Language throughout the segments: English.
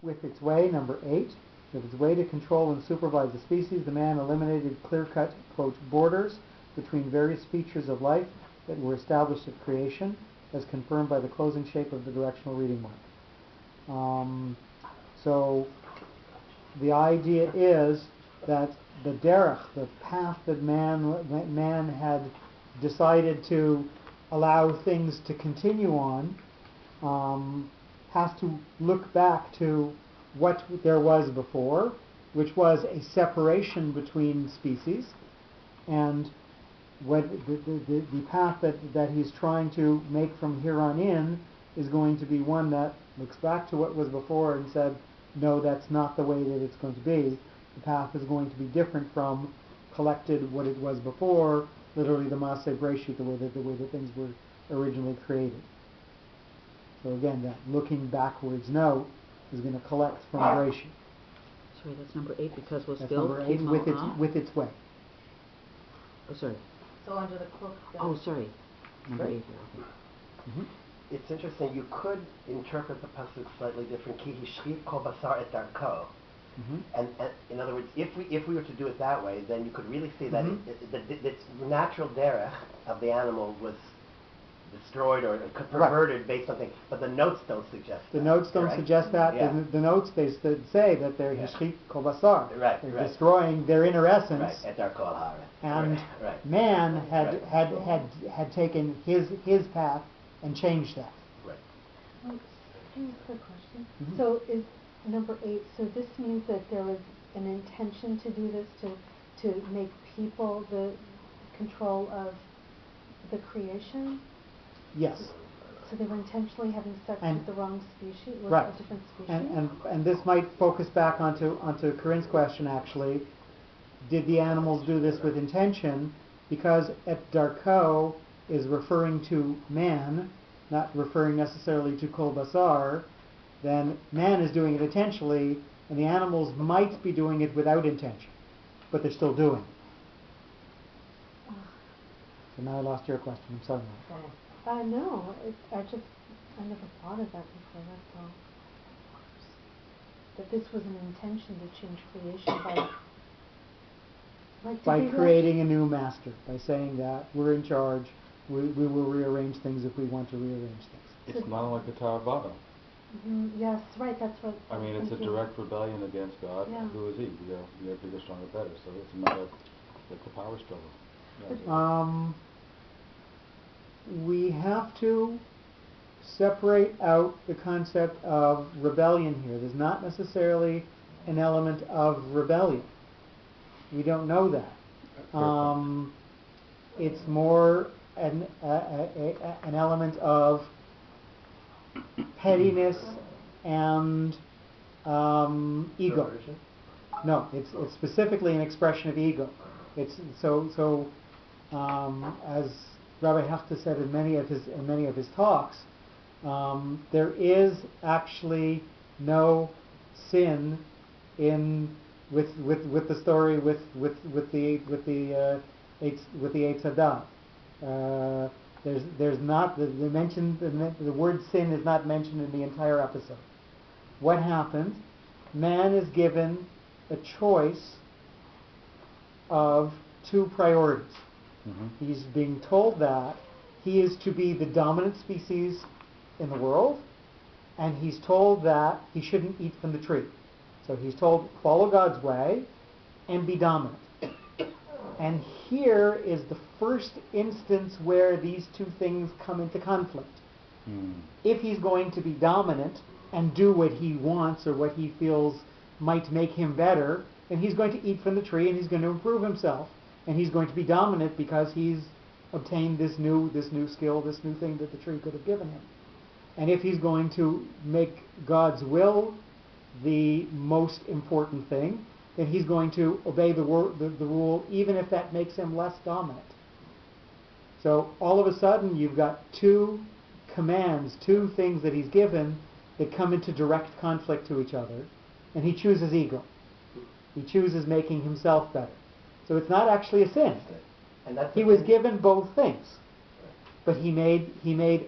With its way, number 8, with its way to control and supervise the species, the man eliminated clear-cut, quote, borders between various features of life that were established at creation, as confirmed by the closing shape of the directional reading mark. So the idea is that the derech, the path that man had decided to allow things to continue on, has to look back to what there was before, which was a separation between species, and what the path that he's trying to make from here on in is going to be one that looks back to what was before and said, no, that's not the way that it's going to be. The path is going to be different from collected what it was before, literally the Maaseh Breshit, the way that things were originally created. So again, that looking backwards note is going to collect from Breshit. Sorry, that's number 8 because we'll That's still number 8 with its way. Oh, sorry. So under the cloak. Oh, sorry. Number 8 here. Okay. Mm-hmm. It's interesting. You could interpret the pasuk slightly different. Ki hishchit kol basar et darko. And in other words, if we were to do it that way, then you could really see that its natural derech of the animal was destroyed or perverted based on things, but the notes don't suggest that. The notes don't suggest that. Yeah. The notes, they say that they're hishchit kol basar. Right, they're destroying their inner essence. Right, et darko al haaretz. And right. man had taken his path and changed that. Right. Here's a quick question. Mm-hmm. So is number 8, so this means that there was an intention to do this, to make people the control of the creation? Yes. So they were intentionally having sex with the wrong species, with right. a different species? And this might focus back onto Corinne's question, actually. Did the animals do this with intention? Because et darko is referring to man, not referring necessarily to kol basar, then man is doing it intentionally, and the animals might be doing it without intention, but they're still doing it. So now I lost your question. I'm sorry. No, I never thought of that before, that's all. That this was an intention to change creation by creating a new master, by saying that we're in charge, we will rearrange things if we want to rearrange things. It's not like a Taravada. Yes, right, that's what... I mean, it's a direct rebellion against God. Yeah. Who is he? We are bigger, stronger, better. So it's not like a power struggle. Yeah. We have to separate out the concept of rebellion here. There's not necessarily an element of rebellion. We don't know that. It's more an element of pettiness and ego. No, it's specifically an expression of ego. It's as Rabbi Hechter said in many of his talks, there is actually no sin with the story with the Eitz Hadat. There's not the word sin is not mentioned in the entire episode. What happens? Man is given a choice of 2 priorities. Mm-hmm. He's being told that he is to be the dominant species in the world, and he's told that he shouldn't eat from the tree. So he's told, follow God's way and be dominant. And here is the first instance where these 2 things come into conflict. If he's going to be dominant and do what he wants or what he feels might make him better, then he's going to eat from the tree and he's going to improve himself. And he's going to be dominant because he's obtained this new skill, this new thing that the tree could have given him. And if he's going to make God's will the most important thing, then he's going to obey the rule, even if that makes him less dominant. So all of a sudden, you've got 2 commands, 2 things that he's given that come into direct conflict to each other, and he chooses ego. He chooses making himself better. So it's not actually a sin. And that's he was given both things, but he made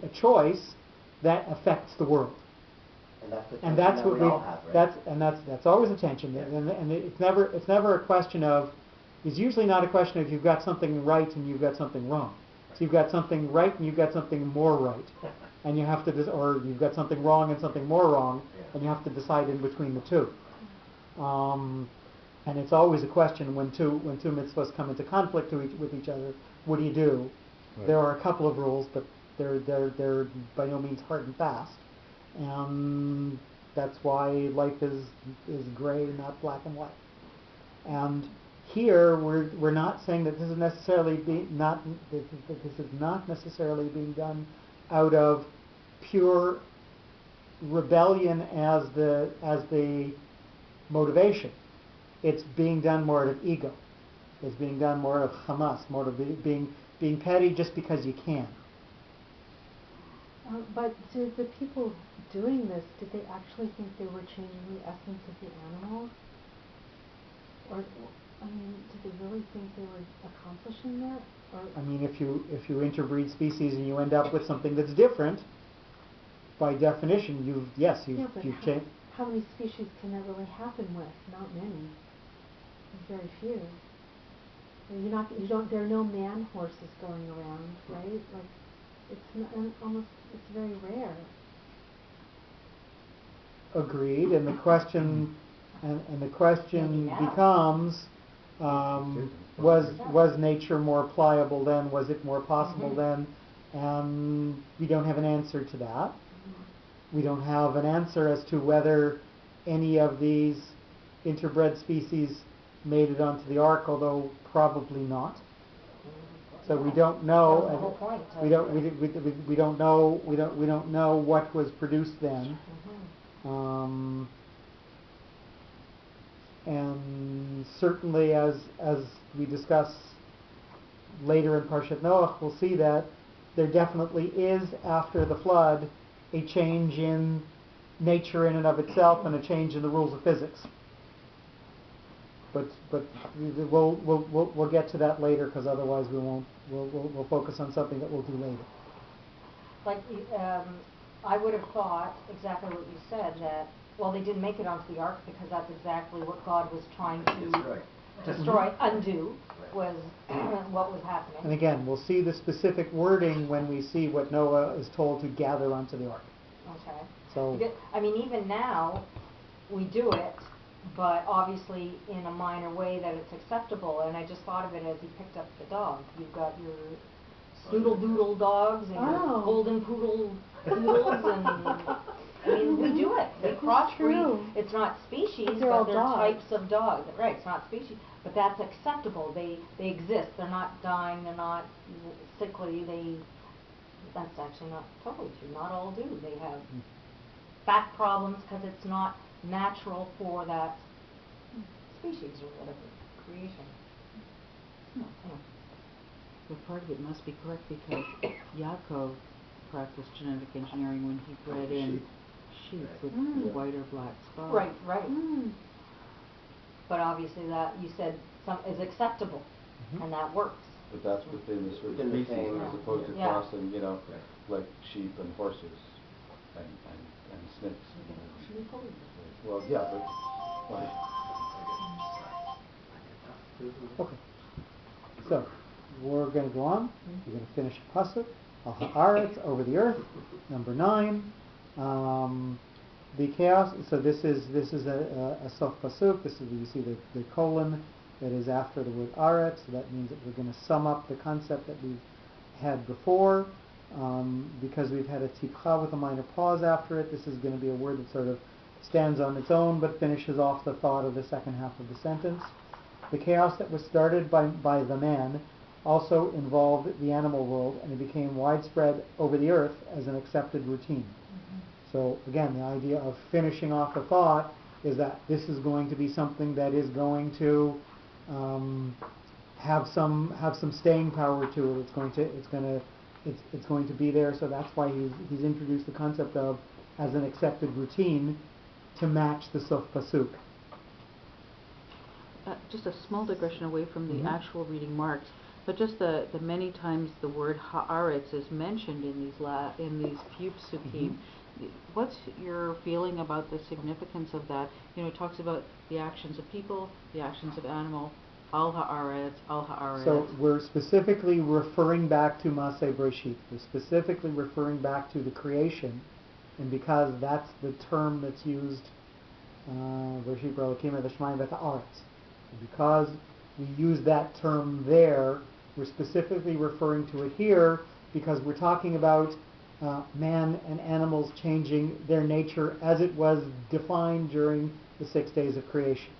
a choice that affects the world. And that's that's the And tension that's that what we all have, right? that's always a tension. Yeah. And it's never a question of, it's usually not a question of you've got something right and you've got something wrong. So you've got something right and you've got something more right. And you have to, or you've got something wrong and something more wrong, Yeah. and you have to decide in between the two. And it's always a question when two mitzvahs come into conflict with each other, what do you do? Right. There are a couple of rules, but they're by no means hard and fast. And that's why life is gray, not black and white. And here we're not saying that this is necessarily that this is not necessarily being done out of pure rebellion as the motivation. It's being done more out of ego. It's being done more out of Hamas, more of being petty just because you can. But did the people doing this, did they actually think they were changing the essence of the animal? Or, I mean, did they really think they were accomplishing that? Or I mean, if you interbreed species and you end up with something that's different, by definition, yeah, but you've changed. how many species can that really happen with? Not many. There's very few. There are no man horses going around, right? Like, it's not, it's very rare. Agreed, and the question Maybe now. becomes, was nature more pliable then? Was it more possible then? And we don't have an answer to that. We don't have an answer as to whether any of these interbred species made it onto the ark, although probably not. So we don't know. That was the whole point. We don't know. We don't know what was produced then. And certainly, as we discuss later in Parshat Noach, we'll see that there definitely is, after the flood, a change in nature in and of itself, and a change in the rules of physics. But we'll get to that later, because otherwise we won't. We'll focus on something that we'll do later. Like, I would have thought exactly what you said, that, well, they didn't make it onto the ark because that's exactly what God was trying to destroy, undo, was what was happening. And again, we'll see the specific wording when we see what Noah is told to gather onto the ark. Okay. So, Because, I mean, even now, we do it, but obviously in a minor way that it's acceptable. And I just thought of it as he picked up the dog. You've got your snoodle-doodle dogs and your golden poodle doodles, and I mean, we do it. They crossbreed. It's not species, But they're all they're dogs. types of dogs. Right, it's not species, but that's acceptable. They exist. They're not dying. They're not sickly. That's actually not totally true. Not all do. They have back problems because it's not natural for that species or whatever creation. Yeah. But part of it must be correct because Yaakov practiced genetic engineering when he bred in sheep with white or black spots. Right. But obviously that, you said, is acceptable, and that works. But that's within the certain Within the species, same- as opposed to Yeah. crossing, like sheep and horses and snakes. Well, yeah, but okay. So, we're going to go on. We're going to finish a pasuk. Al haaretz, over the earth. Number 9. The chaos. So this is a sof pasuk. This is, you see the colon that is after the word aretz. So that means that we're going to sum up the concept that we've had before. Because we've had a tipcha with a minor pause after it, this is going to be a word that sort of stands on its own but finishes off the thought of the second half of the sentence. The chaos that was started by the man also involved the animal world, and it became widespread over the earth as an accepted routine. So again, the idea of finishing off the thought is that this is going to be something that is going to have some staying power to it. It's going to be there. So that's why he's introduced the concept of as an accepted routine to match the sof pasuk. Just a small digression away from the actual reading marks, but just the many times the word haaretz is mentioned in these few psukim what's your feeling about the significance of that? You know, it talks about the actions of people, the actions of animal, al haaretz, al haaretz. So we're specifically referring back to Maseh Breshit. We're specifically referring back to the creation, and because that's the term that's used, Breshit bara Elokim et hashamayim v'et haaretz. Because we use that term there, we're specifically referring to it here because we're talking about man and animals changing their nature as it was defined during the 6 days of creation.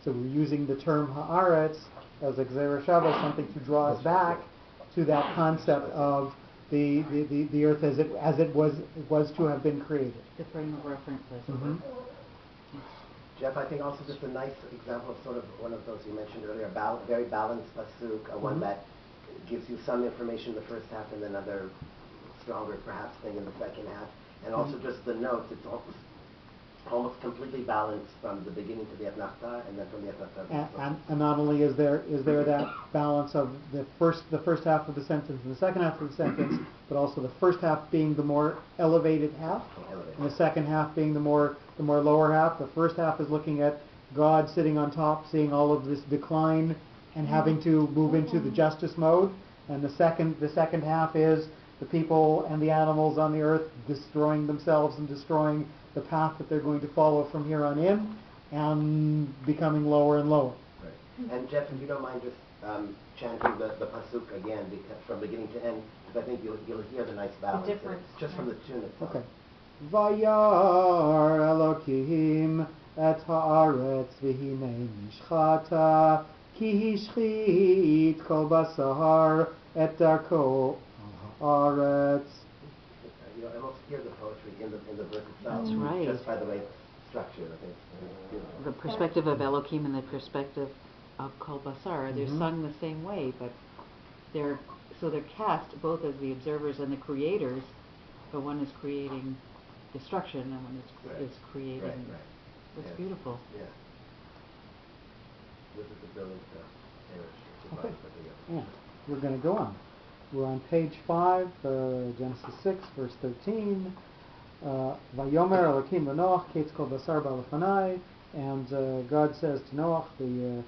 So we're using the term haaretz as a gzera shava, something to draw us back to that concept of the earth as it was to have been created. The frame of reference, as it Mm-hmm. were. Jeff, I think also just a nice example of sort of one of those you mentioned earlier, very balanced pasuk, one that gives you some information in the first half and then another stronger perhaps thing in the second half. And also just the notes, it's almost completely balanced from the beginning to the Etnachta and then from the Etnachta to the And not only is there that balance of the first half of the sentence and the second half of the sentence, but also the first half being the more elevated half, and the second half being the more lower half. The first half is looking at God sitting on top, seeing all of this decline and having to move into the justice mode, and the second half is the people and the animals on the earth destroying themselves and destroying the path that they're going to follow from here on in, and becoming lower and lower. Right. And Jeff, if you don't mind just chanting the pasuk again, because from beginning to end, because I think you'll hear the nice balance in it, difference, just from the tune itself. Okay. Vayar Elokim et haaretz v'hinei nishchata ki hishchit kol basar et darko al haaretz. You know, I almost hear the poetry in the verse itself. That's right. Just by the way it's structured, I think. It's beautiful. The perspective of Elohim and the perspective of Kol Basar, they're sung the same way, but they're cast both as the observers and the creators, but one is creating destruction and one is creating. Right. It's Yes. beautiful. Yeah. This is the brilliant Irish. Okay. Yeah. We're going to go on. We're on page 5, Genesis 6, verse 13. Vayomer Elokim Noach Ketz Kol Basar Ba'Lefanai, and God says to Noach, an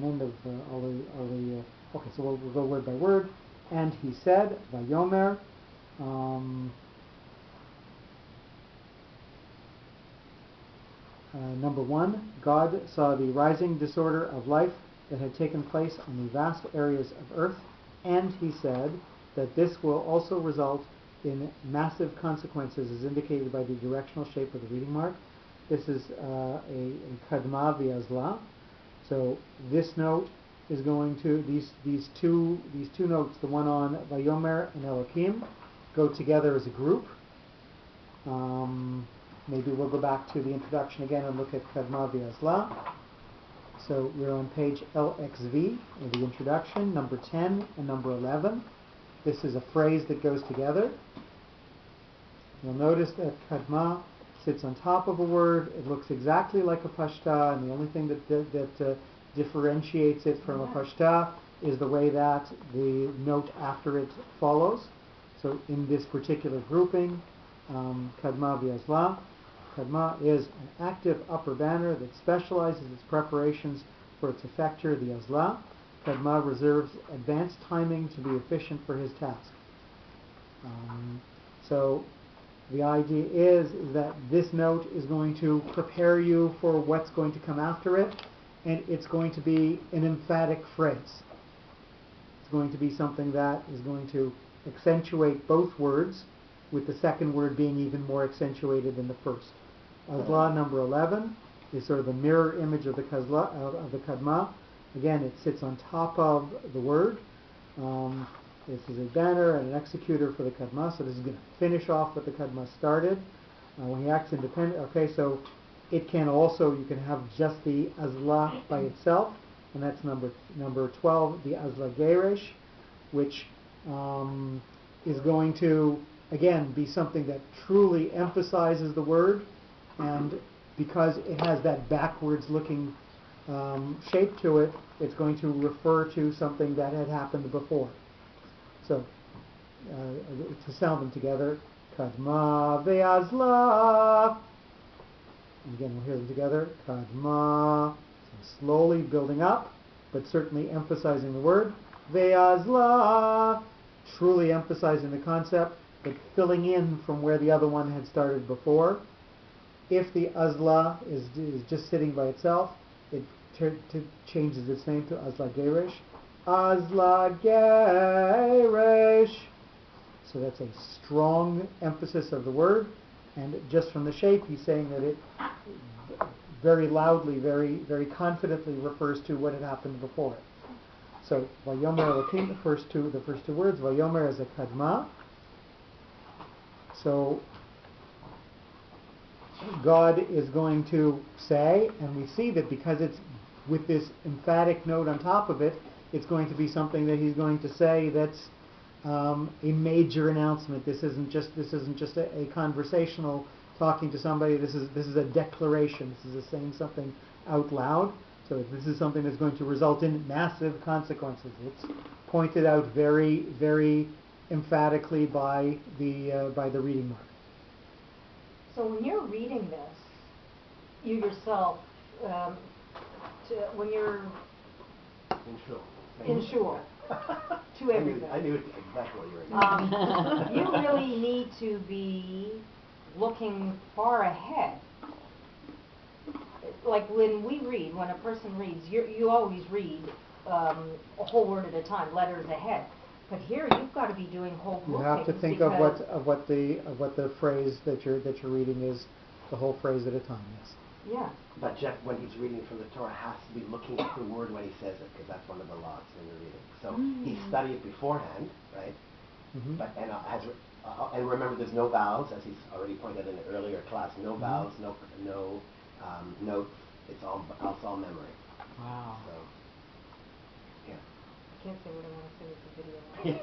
end of all the. Okay, so we'll go word by word. And he said, Vayomer. Number 1, God saw the rising disorder of life that had taken place on the vast areas of earth, and he said that this will also result in massive consequences as indicated by the directional shape of the reading mark. This is a kadma v'azla. So this note is going to, these two notes, the one on Vayomer and Elokim, go together as a group. Maybe we'll go back to the introduction again and look at kadma v'azla. So we're on page LXV, the introduction, number 10 and number 11. This is a phrase that goes together. You'll notice that kadma sits on top of a word. It looks exactly like a pashta, and the only thing that differentiates it from a pashta is the way that the note after it follows. So in this particular grouping, kadma v'azla, kadma is an active upper banner that specializes its preparations for its effector, the azla. Kadma reserves advanced timing to be efficient for his task. So the idea is that this note is going to prepare you for what's going to come after it, and it's going to be an emphatic phrase. It's going to be something that is going to accentuate both words, with the second word being even more accentuated than the first. Azla number 11 is sort of the mirror image of the kadma. Again, it sits on top of the word. This is a banner and an executor for the kadma, so this is going to finish off what the kadma started. When he acts independent, okay, so it can also, you can have just the azla by itself, and that's number 12, the azla geresh, which is going to, again, be something that truly emphasizes the word, and because it has that backwards looking shape to it, it's going to refer to something that had happened before. So, to sound them together, Kadma ve'azla. And again, we'll hear them together. Kadma. So slowly building up, but certainly emphasizing the word. Ve'azla. Truly emphasizing the concept, but filling in from where the other one had started before. If the azla is just sitting by itself, it changes its name to azla gerish. Azla gerish. So that's a strong emphasis of the word, and just from the shape, he's saying that it very loudly, very confidently refers to what had happened before it. So Vayomer Elokim, the first two words. Vayomer is a kadma. So God is going to say, and we see that because it's with this emphatic note on top of it, it's going to be something that he's going to say that's a major announcement. This isn't just a conversational talking to somebody. This is a declaration. This is saying something out loud. So this is something that's going to result in massive consequences. It's pointed out very, very emphatically by the reading mark. So when you're reading this, you yourself, when you're in shul, to everything. I knew exactly what you were You really need to be looking far ahead. Like when a person reads, you always read a whole word at a time, letters ahead. But here you've got to be doing whole You groupings. have to think of what the phrase that you're reading is, the whole phrase at a time. Yes. Yeah. But Jeff, when he's reading from the Torah, has to be looking at the word when he says it, because that's one of the laws when you're reading. So he studied it beforehand, right? Mm-hmm. But and remember, there's no vowels, as he's already pointed out in the earlier class. No vowels, no notes. It's all memory. Wow. So yeah. I can't say what I want to say with the video.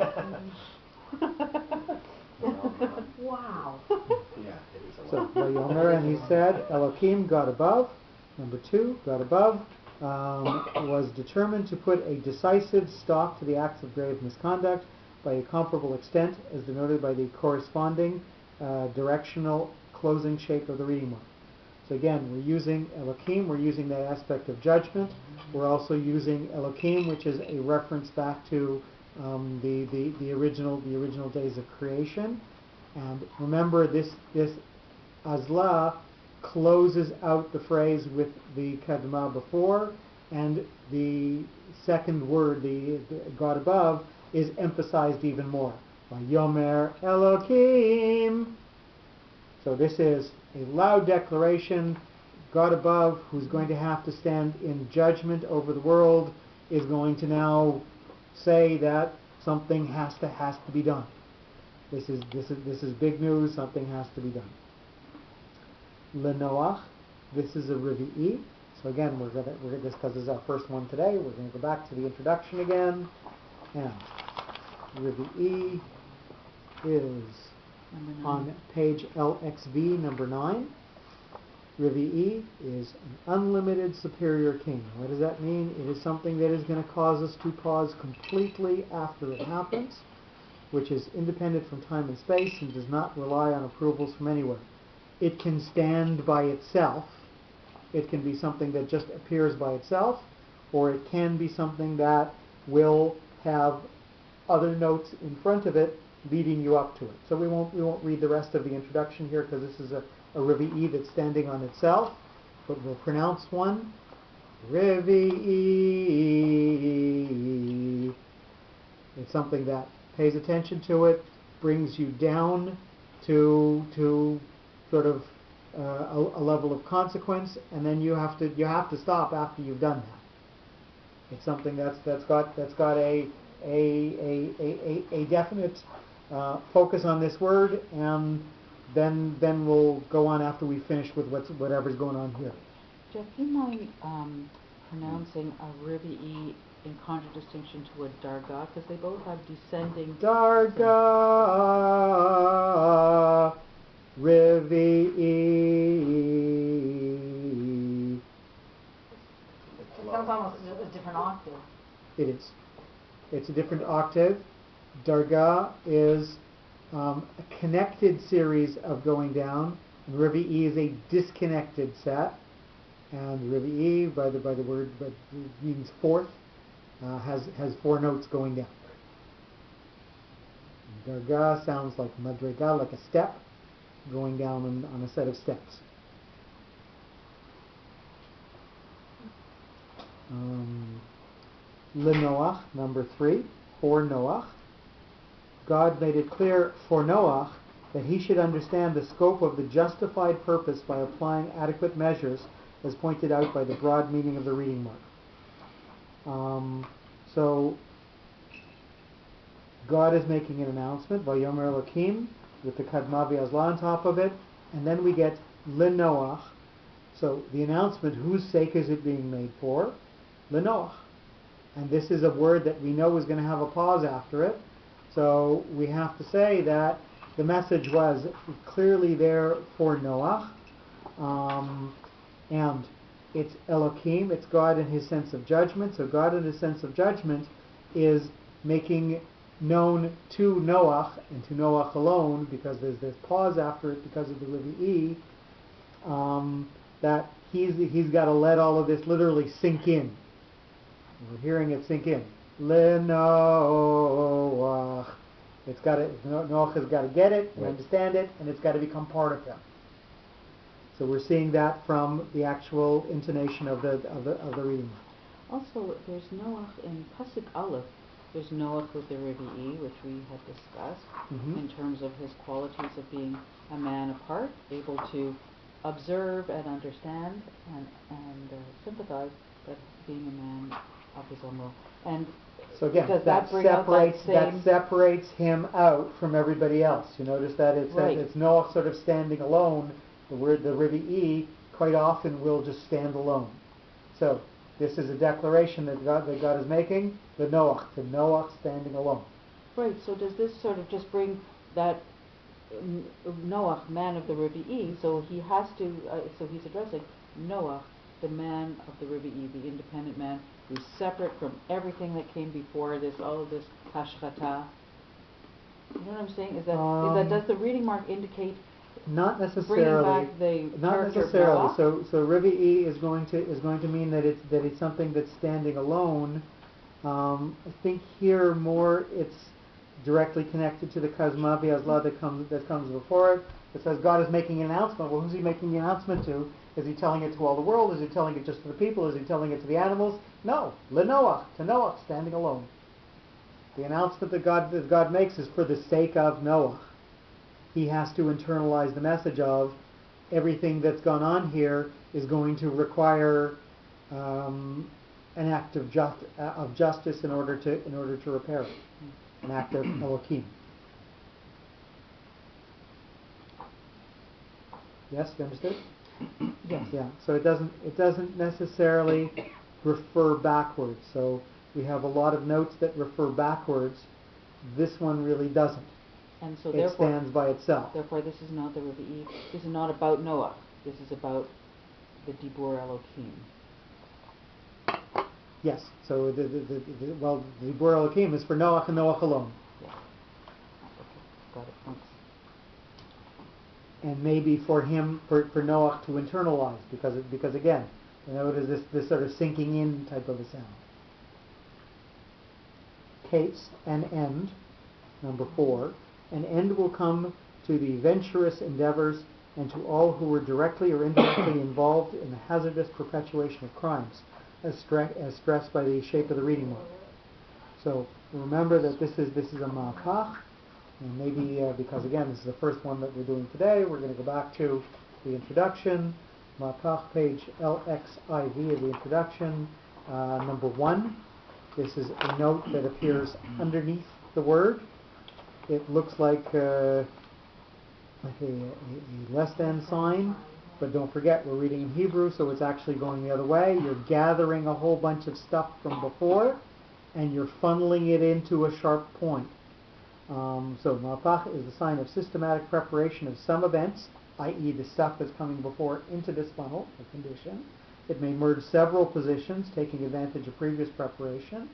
Wow. Yeah, it is a So lot. Vayomer, and he said, Elohim, God above. Number 2, God above was determined to put a decisive stop to the acts of grave misconduct by a comparable extent, as denoted by the corresponding directional closing shape of the reading mark. So again, we're using Elohim, we're using that aspect of judgment. We're also using Elohim, which is a reference back to the original days of creation. And remember, this Azla closes out the phrase with the Kadma before, and the second word, the God above, is emphasized even more. Vayomer Elohim. So this is a loud declaration. God above, who's going to have to stand in judgment over the world, is going to now say that something has to be done. This is big news. Something has to be done. LeNoach, this is a Revi'i. So again, we're gonna this, because this is our first one today. We're going to go back to the introduction again, and Revi'i is on page LXV number 9. Revi'i is an unlimited superior king. What does that mean? It is something that is going to cause us to pause completely after it happens, which is independent from time and space and does not rely on approvals from anywhere. It can stand by itself. It can be something that just appears by itself, or it can be something that will have other notes in front of it leading you up to it. So we won't read the rest of the introduction here, because this is a Revi'i that's standing on itself, but we'll pronounce one. Revi'i. It's something that pays attention to it, brings you down to sort of a level of consequence, and then you have to stop after you've done that. It's something that's got a definite focus on this word, and then we'll go on after we finish with whatever's going on here. Jeff, you mind pronouncing a Revi'i in contradistinction to a Dargah, because they both have descending. Dargah, Revi'i. It sounds almost a different octave. It is. It's a different octave. Dargah is a connected series of going down. And Revi'i is a disconnected set. And Revi'i, by the word, but means fourth, has four notes going down. Darga sounds like madriga, like a step, going down on a set of steps. Noach, number 3, for Noach. God made it clear for Noach that he should understand the scope of the justified purpose by applying adequate measures, as pointed out by the broad meaning of the reading mark. So God is making an announcement, Vayomer Elokim, with the Kadma V'Azla on top of it, and then we get Noach. So the announcement, whose sake is it being made for? Noach. And this is a word that we know is going to have a pause after it. So we have to say that the message was clearly there for Noach. And it's Elokim, it's God in his sense of judgment. So God in his sense of judgment is making known to Noach, and to Noach alone, because there's this pause after it because of the Revi'i, that he's got to let all of this literally sink in. We're hearing it sink in. Noach. Noach has got to get it and understand it, and it's got to become part of him. So we're seeing that from the actual intonation of the reading. Also, there's Noach in Pasuk Aleph. There's Noach with the Revi'i, which we had discussed, in terms of his qualities of being a man apart, able to observe and understand and sympathize, but being a man of his own will. And so again, does that separates him out from everybody else. You notice that it's Noach sort of standing alone. The word, the Revi'i, quite often will just stand alone. So this is a declaration that God is making, to Noach standing alone. Right, so does this sort of just bring that Noach, man of the Revi'i, so he has to, so he's addressing Noach, the man of the Revi'i, the independent man, who's separate from everything that came before this, all of this hashchata. You know what I'm saying? Is that does the reading mark indicate not necessarily? Bringing back the not character necessarily. of Noach? So Revi'i is going to mean that it's something that's standing alone. I think here more it's directly connected to the Kazma V'Azla that comes before it. It says God is making an announcement. Well, who's he making the announcement to? Is he telling it to all the world? Is he telling it just to the people? Is he telling it to the animals? No. Noach, to Noach, standing alone. The announcement that God makes is for the sake of Noach. He has to internalize the message of everything that's gone on here is going to require an act of justice in order to repair it. An act of Elokim. Yes, you understood? Yes. Yeah. So it doesn't necessarily refer backwards. So we have a lot of notes that refer backwards. This one really doesn't. And so it stands by itself. Therefore, this is not the Revi'i. This is not about Noach. This is about the Dibur Elokim. Yes. So the Dibur Elokim is for Noach and Noach alone. Yeah. Okay. Got it. Thanks. And maybe for Noach to internalize, because again, it is this sort of sinking in type of a sound. Case and end, number 4. An end will come to the venturous endeavors and to all who were directly or indirectly involved in the hazardous perpetuation of crimes, as stressed by the shape of the reading mark. So remember that this is a ma'akach, and maybe because again this is the first one that we're doing today, we're going to go back to the introduction. Ma'akach, page LXIV of the introduction, number 1. This is a note that appears underneath the word. It looks like a less than sign, but don't forget we're reading in Hebrew, so it's actually going the other way. You're gathering a whole bunch of stuff from before, and you're funneling it into a sharp point. So Ma'apach is the sign of systematic preparation of some events, i.e. the stuff that's coming before, into this funnel, a condition. It may merge several positions, taking advantage of previous preparation.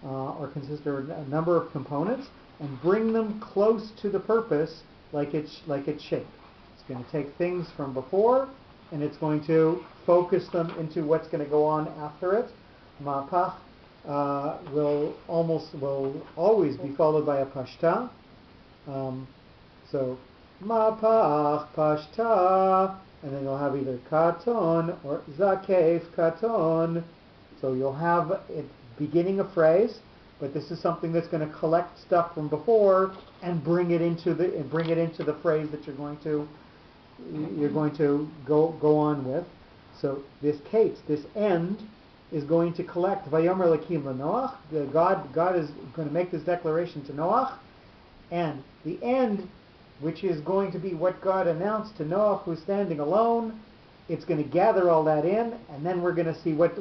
or consist of a number of components, and bring them close to the purpose, like its shape. It's going to take things from before, and it's going to focus them into what's going to go on after it. Ma'apach will always be followed by a pashta. So ma'apach, pashta, and then you'll have either katon or zakef katon. So you'll have it beginning a phrase, but this is something that's going to collect stuff from before and bring it into the phrase that you're going to go on with. So this end is going to collect Vayomer Elokim LaNoach. God is going to make this declaration to Noach, and the end, which is going to be what God announced to Noach, who's standing alone. It's going to gather all that in, and then we're going to see what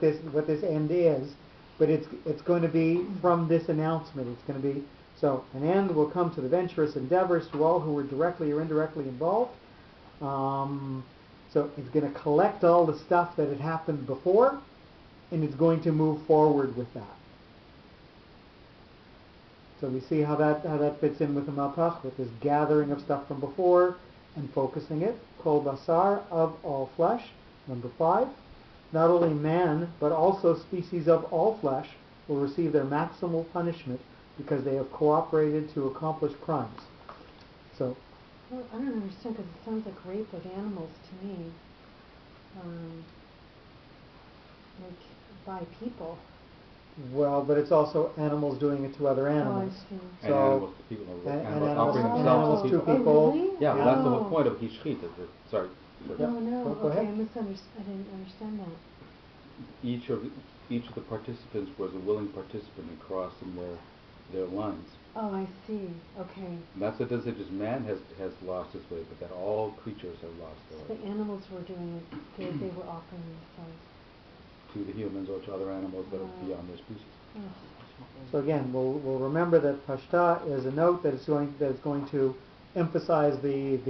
this end is. But it's going to be from this announcement. It's going to be so an end will come to the venturous endeavors to all who were directly or indirectly involved. So it's going to collect all the stuff that had happened before, and it's going to move forward with that. So we see how that fits in with the Mapach, with this gathering of stuff from before and focusing it. Kol basar, of all flesh. Number 5. Not only man, but also species of all flesh will receive their maximal punishment because they have cooperated to accomplish crimes. So, well, I don't understand, because it sounds like rape of animals to me, like by people. well, but it's also animals doing it to other animals. Oh, I see. And animals to people. And Animals animals, offering and themselves animals to to people. people. Oh, really? Yeah, well, that's the whole Oh. point of Hishchit. Sorry. Yeah. Oh, no, Go okay, ahead. I didn't understand that. Each of the participants was a willing participant in crossing their lines. Oh, I see, okay. And that's what it doesn't say just man has lost his way, but that all creatures have lost So their the way. animals were doing it, they were offering themselves. To the humans or to other animals that are Wow. beyond their species. Ugh. So again, we'll remember that pashta is a note that is going to emphasize the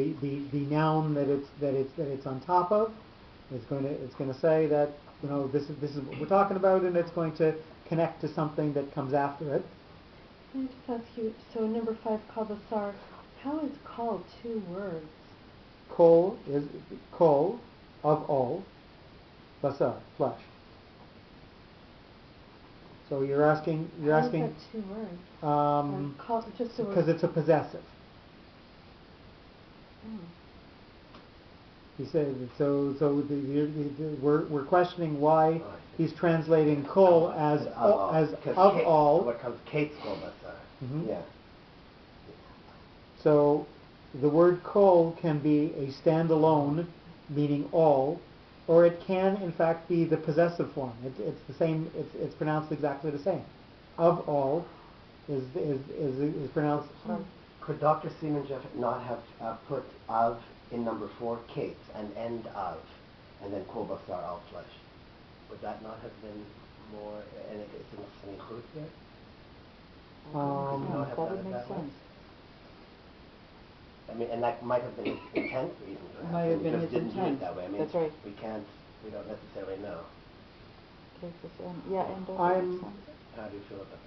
noun that it's on top of. It's going to say that this is what we're talking about, and it's going to connect to something that comes after it. Can I just ask you, so in number 5, Kol Basar, how is Kol 2 words? Kol is kol, of all, basar, flesh. So you're asking How is that 2 words? Kol, just the word. because it's a possessive. Oh. He said so. We're questioning why he's translating kol as of all. What comes Kate's Kol Basar. Mhm. Yeah. So the word kol can be a standalone, meaning all, or it can in fact be the possessive form. It's the same. It's pronounced exactly the same. Of all is pronounced. Could Dr. Seaman Jeff not have put of in number 4, Kate's, and end of, and then Kol Basar, all flesh? Would that not have been more, and it's an include here? Um, not have that done would it make that way? sense. I mean, and that might have been his intent even perhaps. Might have and we been just his didn't do intent. it that way. I mean, That's right. we don't necessarily know. Okay, yeah, and also I'm- makes sense. How do you feel about that?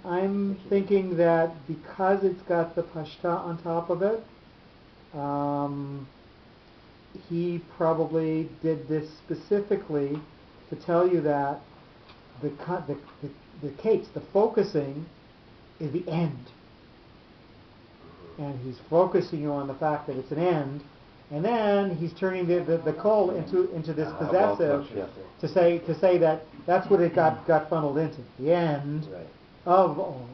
I'm thinking that because it's got the pashta on top of it, he probably did this specifically to tell you that the Kates, the focusing, is the end. And he's focusing you on the fact that it's an end, and then he's turning the kol into this possessive Yeah. to say that that's what it got funneled into, the end Right. of all.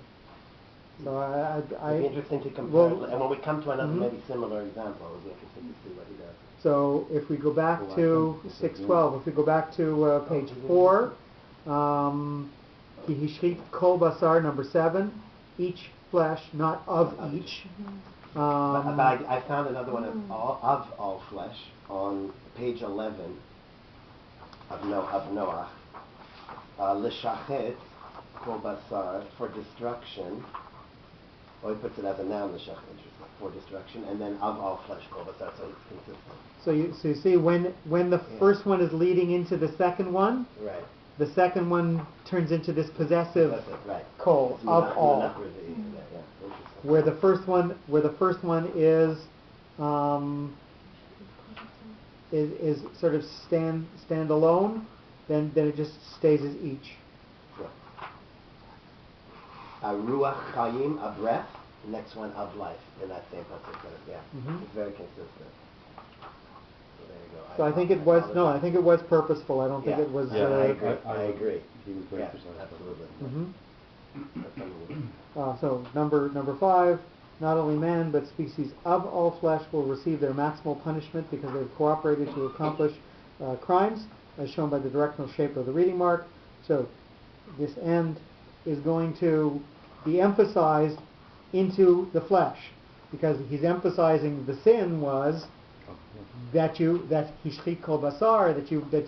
So It'd be interesting to compare, well, and when we come to another Mhm. maybe similar example, it would be interesting to see what he does. So if we go back Well, I to think this is 612, if we go back to page 4, Hishrit Kol Basar, number 7, each flesh, not of each. But I found another one of all flesh on page 11 of Noach. L'shachet Kol Basar, for destruction. Well, he puts it as a noun, l'shachet, for destruction, and then of all flesh Kol Basar, so it's consistent. So you see when the Yeah. first one is leading into the second one, Right. The second one turns into this possessive That's it, right. kol It's of monach- all. monach with the- yeah, interesting. Where the first one is sort of stand alone, then it just stays as each. Sure. Ruach Chaim, a breath. The next one, of life, in that same pasuk. Yeah, Mhm. it's very consistent. So there you go. So I think it was apologize. I think it was purposeful. I don't think Yeah. it was. Yeah, I agree. I I agree. He was very Yeah, precise. absolutely. Mhm. That's unbelievable. So number 5, not only man but species of all flesh will receive their maximal punishment because they've cooperated to accomplish crimes, as shown by the directional shape of the reading mark. So this end is going to be emphasized into the flesh, because he's emphasizing the sin was Oh, yeah. that hishchit kol basar, that